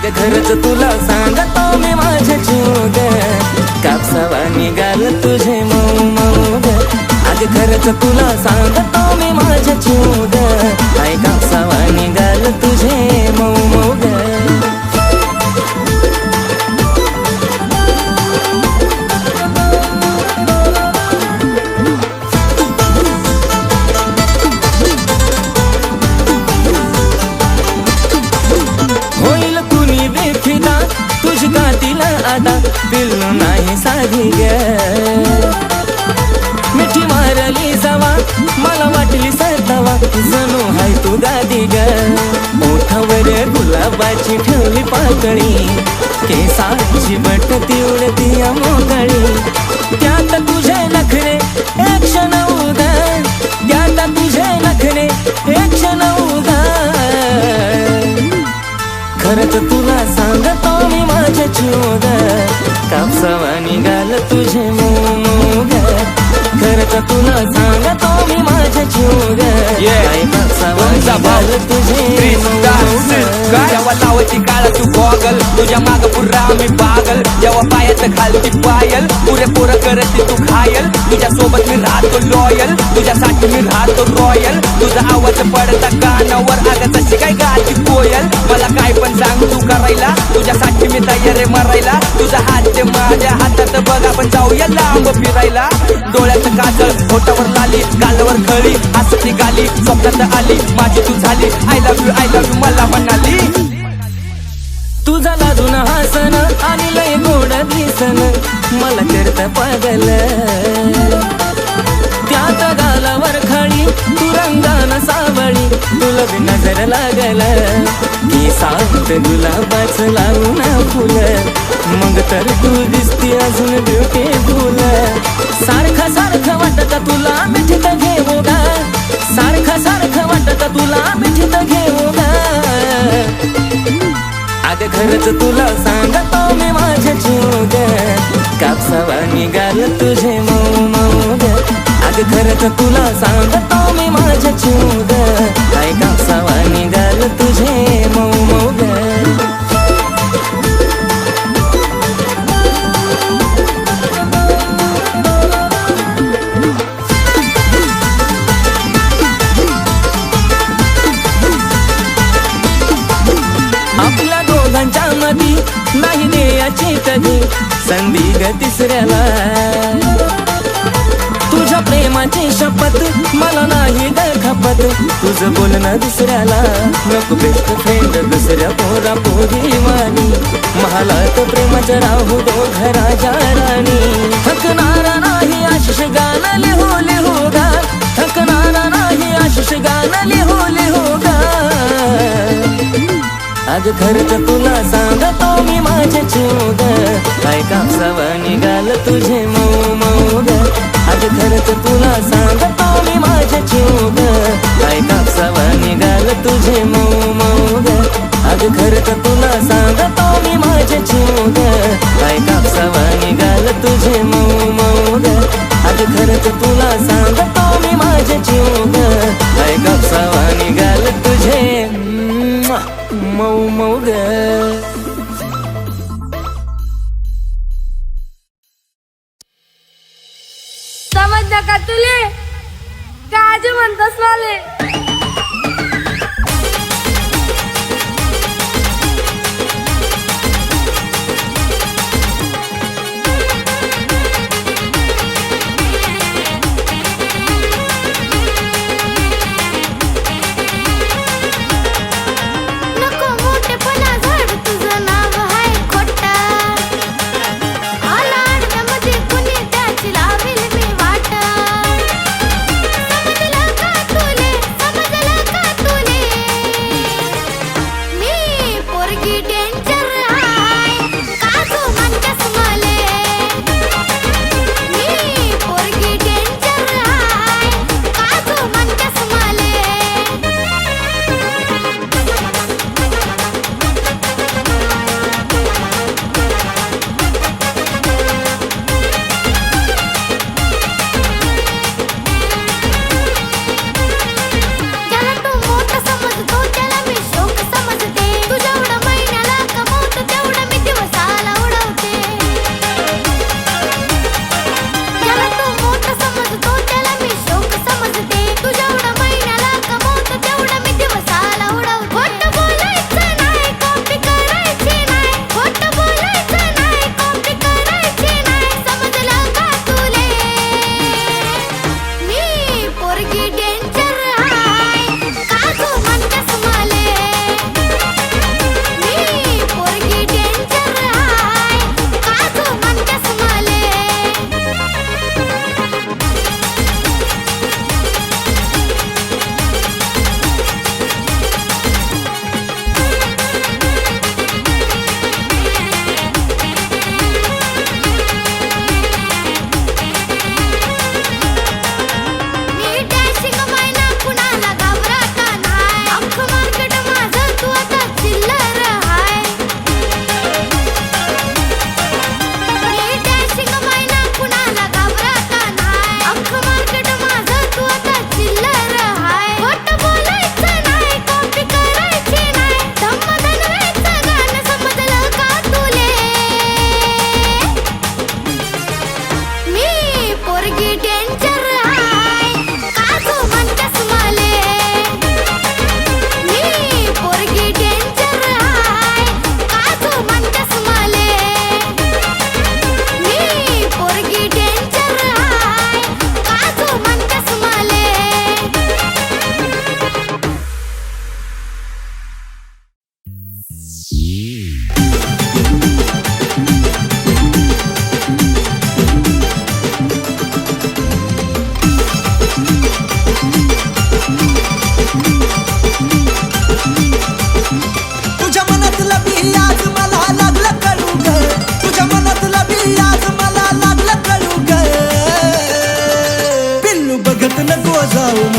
अग खरंच तुला सांगतो मी माझ्या जीव ग कापसावा निघाल तुझे मऊ मऊ ग अग खरंच तुला सांगतो मी माझ्या जीव ग काय कापसावा निघाल तुझे मऊ मऊ ग आता पिल्लू नाही साधी ग मिठी मारली जावा मला वाटली सरतावा जणू हाय तू गादी ग ओठावर गुलाबाची ठेवली पाकळी केसाची बट उडती मोकळी त्यात तुझे नखरे एक क्षण उगा त्यात तुझे नखरे एक क्षण उगा खरंच तुला सांगतो मी माझ्या जीव ग कापसावा निघाल तुझे मऊ मऊ ग खरंच तुला सांगतो मी माझ्या जीव ग काय कापसावा निघाल तुझे मऊ जेव्हा लावायची काळ तू गॉगल तुझ्या माग पुरा मी पागल जेव्हा पायात घालती पायल पुरे पोरं करते तू घायल तुझ्या सोबत मी राहतो लॉयल तुझ्यासाठी मी राहतो रॉयल तुझा आवाज पडता कानावर अगं तशी काय गाती कोयल मला काय पण सांग तू करायला तुझ्यासाठी मी तयार आहे मरायला तुझा हात ते माझ्या हातात बघ आपण जाऊया लांब फिरायला डोळ्यात काजळ होटावर लाली गालावर खळी हसती गाली स्वप्नात आली माझी तू झाली आय लव्ह यू मला म्हणाली तुझा लाजून हसन आणि लय गोड दिसन मला करता पागल त्यात गालावर खळी तू रंगान सावळी तुला बी नजर लागल की सात गुलाबाच लावून फुल मग तर तू दिसती अजून ब्युटीफुल सारखं सारखं वाटत तुला मिठीत घेऊ गा सारखं सारखं वाटत तुला मिठीत घेऊ गा अग खरंच तुला सांगतो मी माझ्या जीव ग कापसावा निघाल तुझे मऊ मऊ ग अग खरंच तुला सांगतो मी माझ्या जीव ग काय कापसावा निघाल तुझे मऊ मऊ ग आपल्या दोघांच्या मधी नाही द्यायची कधी संधी ग तिसऱ्याला तुझ्या प्रेमाची शपथ मला नाही ग खपत तुझं बोलणं दुसऱ्याला नको बेस्ट फ्रेंड दुसऱ्या पोरा पोरी वाणी महालात प्रेमाच्या राहू दो घराच्या राणी थकणारा नाही आशिष गाणं लिहू लिहू गा थकणारा नाही आशिष गाणं लिहू लिहू गा अग खरंच तुला सांगतो मी माझ्या जीव ग काय कापसावा निघाल तुझे मऊ मऊ ग अग खरंच तुला सांगतो मी माझ्या जीव ग काय कापसावा निघाल तुझे मऊ मऊ ग अग खरंच तुला सांगतो मी माझ्या जीव ग काय कापसावा निघाल तुझे मऊ मऊ ग अग खरंच तुला सांगतो मी माझ्या जीव ग काय कापसावा निघाल तुझे मऊ मऊ ग समजलं का तुले काय म्हणतस माले समजलं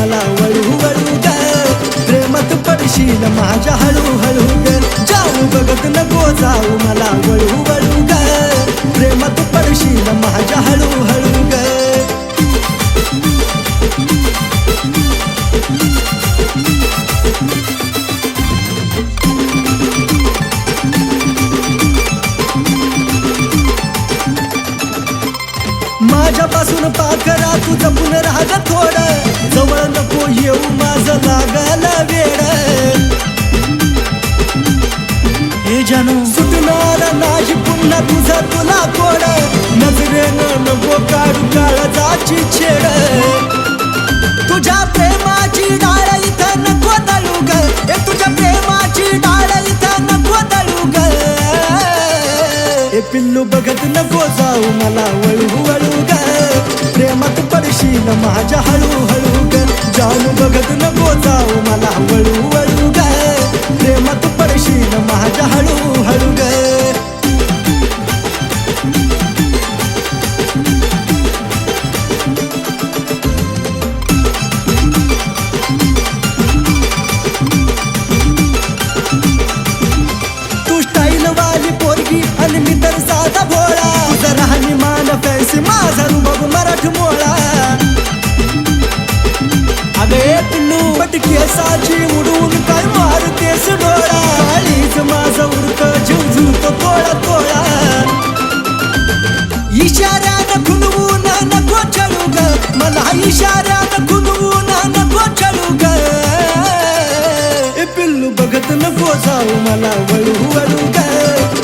मला वळू वळू ग प्रेमात पडशील माझ्या हळूहळू ग जाऊ बघत नको जाऊ मला वळू वळू ग प्रेमात पडशील माझ्या हळूहळू ग माझ्यापासून पाखरा तू जपून राग थोडं जवळ नको येऊ माझं लागल वेड हे जानू सुटणार नाही पुन्हा तुझा तुला कोड नजरेनं नको काढू काळजाची छेड तुझ्या प्रेमाची डाळ इथं नको दळू ग तुझ्या प्रेमाची डाळ इथं नको दळू ग हे पिल्लू बघत नको जाऊ मला वळू वळू ग प्रेमात पडशील माझ्या हळूहळू ग जानू बघत नको जाऊ मला वळू वळू ग प्रेमात पडशील माझ्या हळूहळू ग तू स्टाईल वाली पोरगी आणि मी तर साधा भोळा तुझा राहणीमान फॅन्सी माझा रुबाब मराठमोळा अगं ए पिल्लू पटकेसाची उडून काय मारतेस डोळा काळीच माझा उडक जीव झुलतो तोळा तोळा इशाऱ्यानं खुलवून नको चढू ग मला इशाऱ्यानं खुलवून नको चढू ग ए पिल्लू बघत नको जाऊ मला वळू वळू ग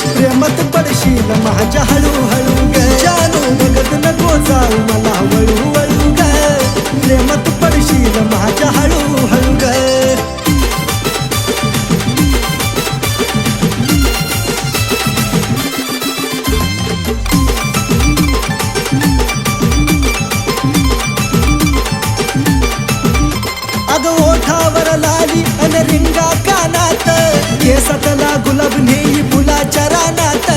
प्रेमात पडशील माझ्या हळूहळू ग जानू बघत नको जाऊ मला वळू वळू ग प्रेमात पडशील माझ्या हळूहळू ग अगं ओठावर लाली अन रिंगा कानात केसातला गुलाब नेई फुलाच्या रानात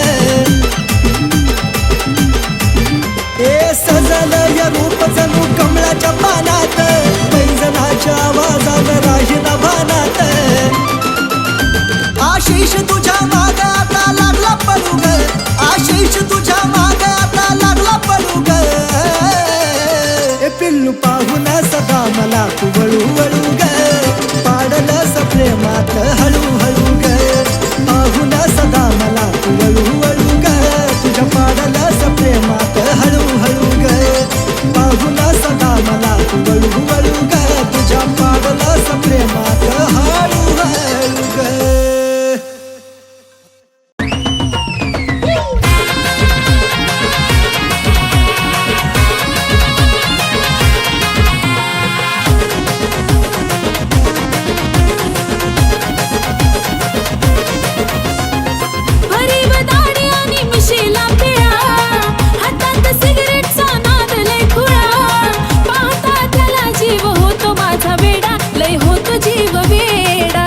ए सजल या रूप जणू कमळाच्या पानात पैंजणाच्या आवाजानं राहिला भानात आशिष तुझ्या माग आता लागला पळू ग आशिष तुझ्या माग आता लागला पळू ग ए पिल्लू पाहून सदा मला तू वळू वळू ग पाडलंस प्रेमात हळूहळू ग पाहून सदा मला तू वळू वळू ग तुझ्या पाडलंस प्रेमात हळूहळू ग पाहून सदा मला तू वळू वळू ग तुझ्या पाडलंस प्रेमात हळूहळू ग दाढी आणि मिशीला पिळा हातात सिगरेटचा नाद लय खुळा पाहता त्याला जीव होतो माझा वेडा लय होतो जीव वेडा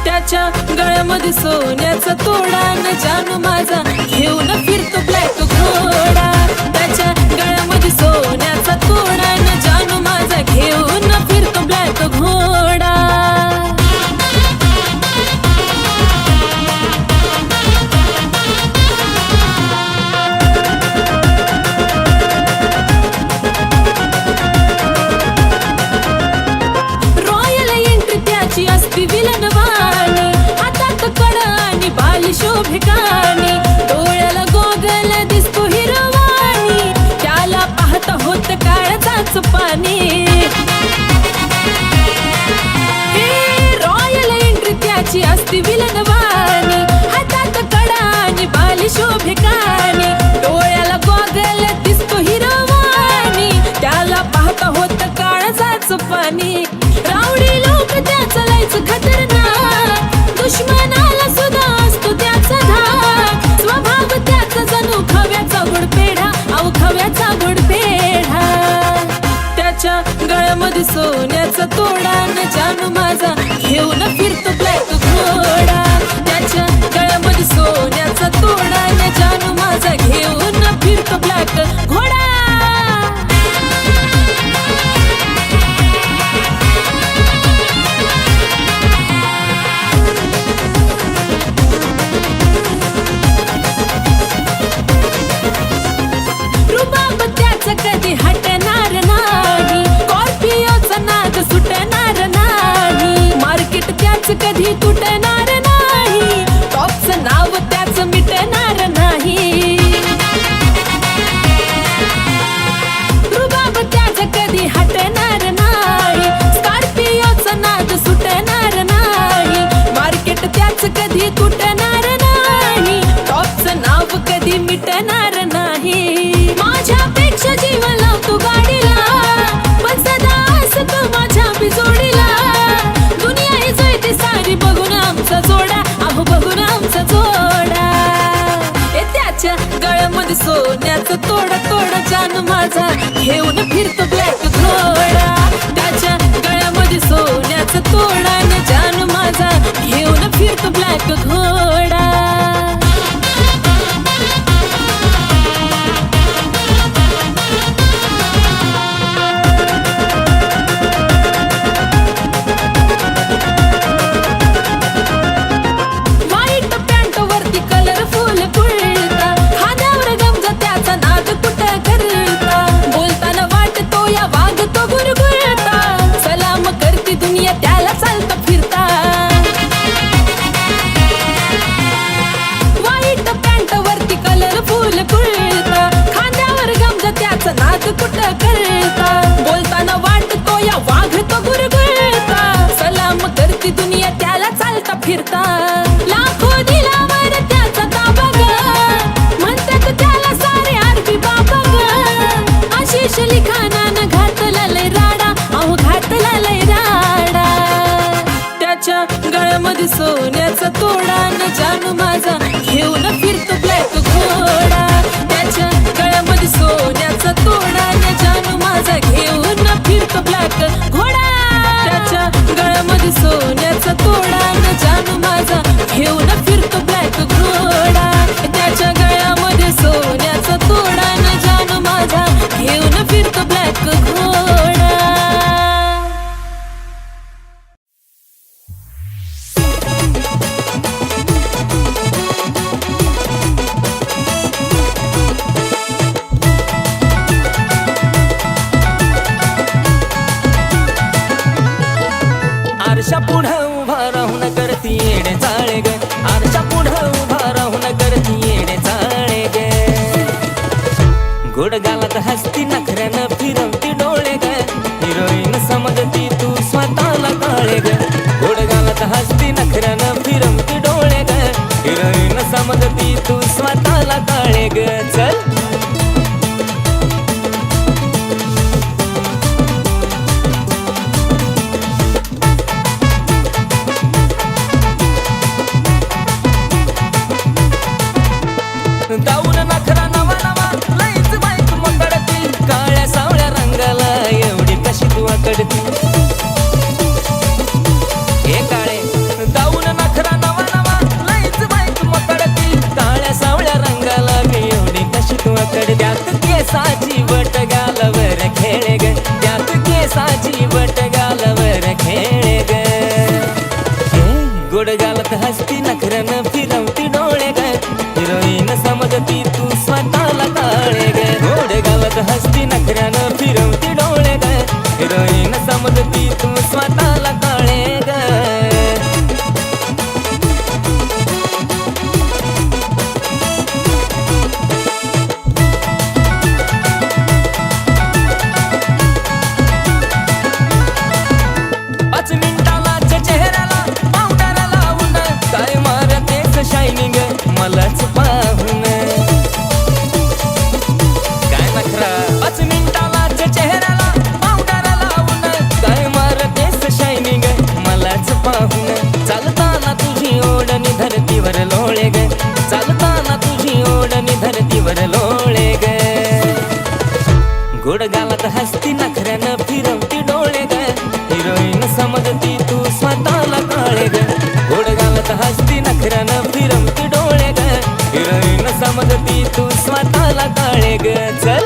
त्याच्या गळ्यामध्ये सोन्याचा तोडा न जानू माझा घेऊन फिरतो ब्लॅक घोडा त्याच्या गळ्यामध्ये सोन्याचा तोडा न जानू माझा घेऊन फिरतो ब्लॅक घोडा असती विलनवाणी हातात कड आणि बाली शोभिकानी डोळ्याला गोगल दिसतो हिरवाणी त्याला पाहत होत काळजाच पाणी रॉयल एंट्री त्याची असती विलनवाणी हातात कड आणि बाली शोभिकानी डोळ्याला गोगल दिसतो हिरवाणी त्याला पाहत होत काळजाच पाणी रावडी लोक त्याचा लायचं खतरनाक दुश्मनाला सुद्धा असतो त्याचा धाक स्वभाव त्याचा जणू खव्याचा गुडपेढा अहो खव्याचा गुडपेढा त्याच्या गळ्यामध्ये सोन्याचा तोडा न जानू माझा घेऊन फिरतो ब्लॅक घोडा त्याच्या गळ्यामध्ये सोन्याचा तोडा न जानू माझा घेऊन फिरतो ब्लॅक घोडा कधी तुटणार नाही, टॉपचं नाव त्याचं मिटणार नाही. रुबाब त्याचं कधी हटणार नाही, स्कॉर्पिओचं नाद सुटणार नाही. मार्केट त्याचं कधी तुटणार नाही, टॉपचं नाव कधी मिटणार नाही. माझ्यापेक्षा जीव लावतो गाडीला, पण सदा असतो माझ्या बिजोडीला. दुनिया ही जळते सारी बघून आमचा जोडा, अहो बघून आमचा जोडा. ए त्याच्या गळ्यामध्ये सोन्याचं तोडा तोडा जान माझा घेऊन फिरतो ब्लॅक घोडा. त्याच्या गळ्यामध्ये सोन्याचं तोडा न जान माझा घेऊन फिरतो ब्लॅक घोडा. व्हाईट पॅन्ट वरती कलरफुल कुर्ता, खांद्यावर गमजा त्याचा नाद कुठं करता. बोलताना वाटतो या वागतो गुरगुरता, सलाम करती दुनिया त्याला चालता फिरता. व्हाईट पॅन्ट वरती कलरफुल कुर्ता, खांद्यावर गमजा त्याचा नाद कुठं करता. बोलताना वाटतो या वागतो गुरगुरता, सलाम करती दुनिया त्याला चालता फिरता. लाखो दिलावर त्याचा ताबा ग, म्हणतात त्याला सारे आरबी बाबा ग. आशिष लिखाणानं घातला लय राडा, अहो घातला लय राडा. त्याच्या गळ्यामध्ये सोन्याचा तोडा न जानू माझा घेऊन फिरतो ब्लॅक घोडा. त्याच्या गळ्यामध्ये सोन्याचा तोडा न जानू माझा घेऊन फिरतो ब्लॅक घोडा. त्याच्या गळ्यामध्ये सोन्याचा तोडा न जानू माझा घेऊन फिरतो ब्लॅक घोडा. त्याच्या गळ्यामध्ये सोन्याचा तोडा न जानू माझा घेऊन फिरतो ब्लॅक घोडा. आरशा पुढं उभा राहून करती येडे चाळे ग, आरशा पुढं उभा राहून करती येडे चाळे ग. गोड गालात हसती नखऱ्यानं फिरवती डोळे ग, हिरोईन समजती तू स्वतःला काळे ग. गोड गालात हसती नखऱ्यानं फिरवती डोळे ग, हिरोईन समजती तू स्वतःला काळे ग. चल दाऊन नखरा नवा नवा लईच बाईक मकडती, काळ्या सावळ्या रंगाला एवढी कशी तू अकडती. हे काळे दाऊन नखरा नवा नवा लईच बाईक मकडती, काळ्या सावळ्या रंगाला एवढी कशी तू अकडती. त्यात केसाची वट गालावर खेळ ग, त्यात केसाची वट गालावर खेळ ग. गोड गालात हसती नखऱ्यानं फिरवती डोळे ग, हिरोईन समजती तू स्वतःला काळे ग. गोड गालात हसती नखऱ्यानं फिरवती डोळे ग, हिरोईन समजती तू स्वतःला काळे ग. पाच मिनिटालाच चेहऱ्याला पावडर लावून काय मारतेस शायनिंग मलाच पाहून. काय नखरा 5 मिनिटालाच चेहऱ्याला पावडर लावून काय मारतेस शायनिंग मलाच पाहून. चालताना तुझी ओढणी धरतीवर लोळे ग, चालताना तुझी ओढणी धरतीवर लोळे ग. गोड गालात हसती नखऱ्यानं फिरवती डोळे ग, हिरोईन समजती तू स्वतःला काळे ग. गोड गालात हसती नखऱ्यानं फिरवती डोळे ग, हिरोईन समजती तू स्वतःला काळे ग. चल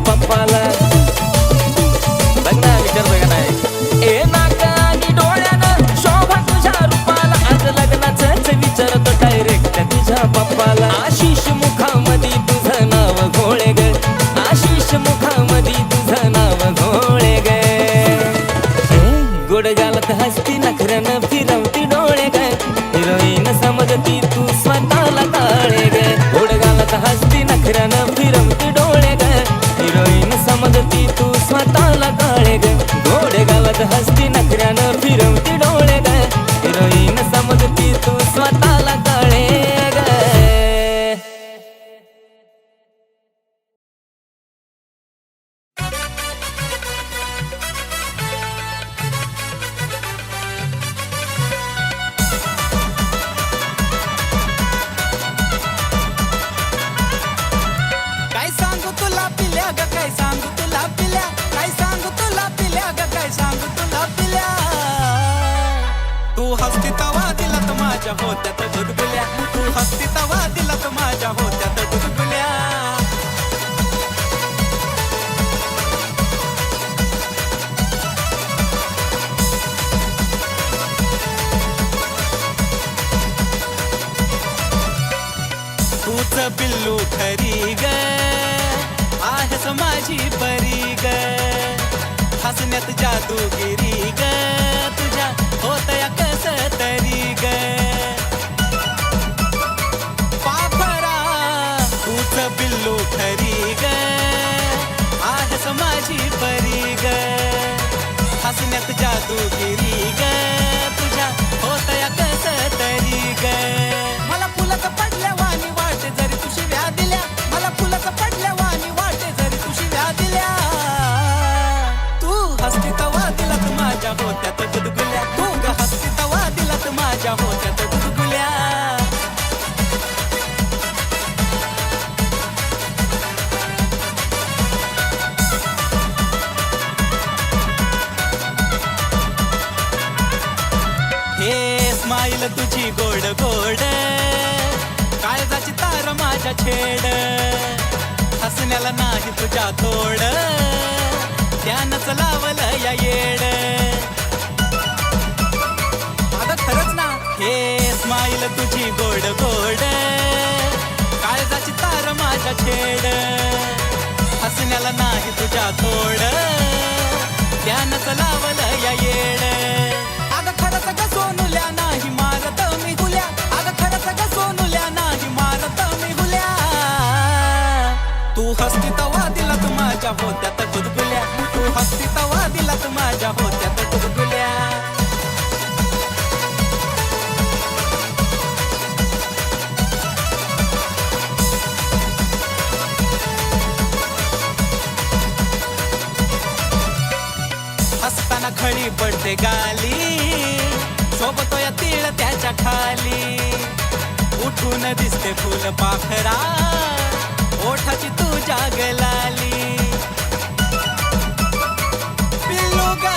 पप्पाला बघणार हसती नखऱ्यानं फिरवती डोळे ग हिरोईन समजती तू स्वतःला कळे ग काय सांगू तुला पिल्या ग काय सांगू तुला पिल्या काय सांगू तुला पिल्या ग काय सांगू तुला पिल्या तू हसती तवा दिलात माझ्या होत्यात गुदगुल्या तू हसती तवा दिलात माझ्या होत्यात गुदगुल्या तूच बिल्लू खरी ग आहेस माझी परी ग हसण्यात जादूगिरी ग तुझ्या होतया कस तरी ग पाखरा तूच बिल्लू खरी ग आहेस माझी परी ग हसण्यात जादूगिरी ग तुझ्या होतया कस तरी ग मला फुलाचं पडल्या वाणी वाटे जरी तुझी व्या दिल्या मला फुलाचं पडल्या वाणी वाटे जरी तुझी व्या दिल्या तू हसती तवा दिलात माझ्या होत्यात गुदगुल्या तू ग हसती तवा दिलात माझ्या होत्यात गुदगुल्या हे स्माईल तुझी गोड गोड काळजाची तार माझ्या छेड हसण्याला नाही तुझ्या तोड त्यानंच लावलं या येड अगं खरंच ना हे स्माईल तुझी गोड गोड काळजाची तार माझ्या छेड हसण्याला नाही तुझ्या तोड त्यानंच लावलं या येड अगं खरंच ग सोनुल्या नाही मारत मी हुल्या अगं खरंच ग सोनुल्या नाही मारत मी हुल्या तू हसती तवा दिलात माझ्या होत्यात गुदगुल्या तू हसती तवा दिलात माझ्या होत्यात गुदगुल्या हसताना खळी पडते गाली सोबत या तीळ त्याच्या खाली उठून दिसते फुल पाखरा ओठाची तुझ्या गलाली पिल्लू ग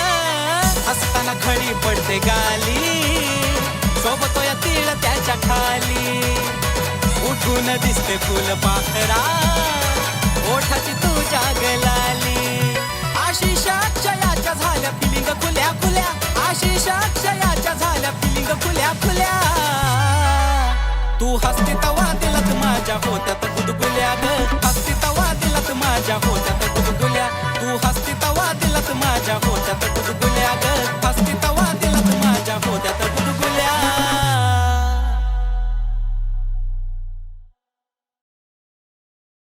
हसताना खळी पडते गाली सोबत या तीळ त्याच्या खाली उठून दिसते फुल पाखरा ओठाची तुझ्या गलाली आशिष अक्षयाच्या झाल्या फिलिंग खुल्या खुल्या आशिष अक्षयाच्या झाल्या फिलिंग खुल्या खुल्या तू हसती तवा दिलात माझ्या होत्यात गुदगुल्या ग हसती तवा दिलात माझ्या होत्यात गुदगुल्या तू हसती तवा दिलात माझ्या होत्यात गुदगुल्या ग हसती तवा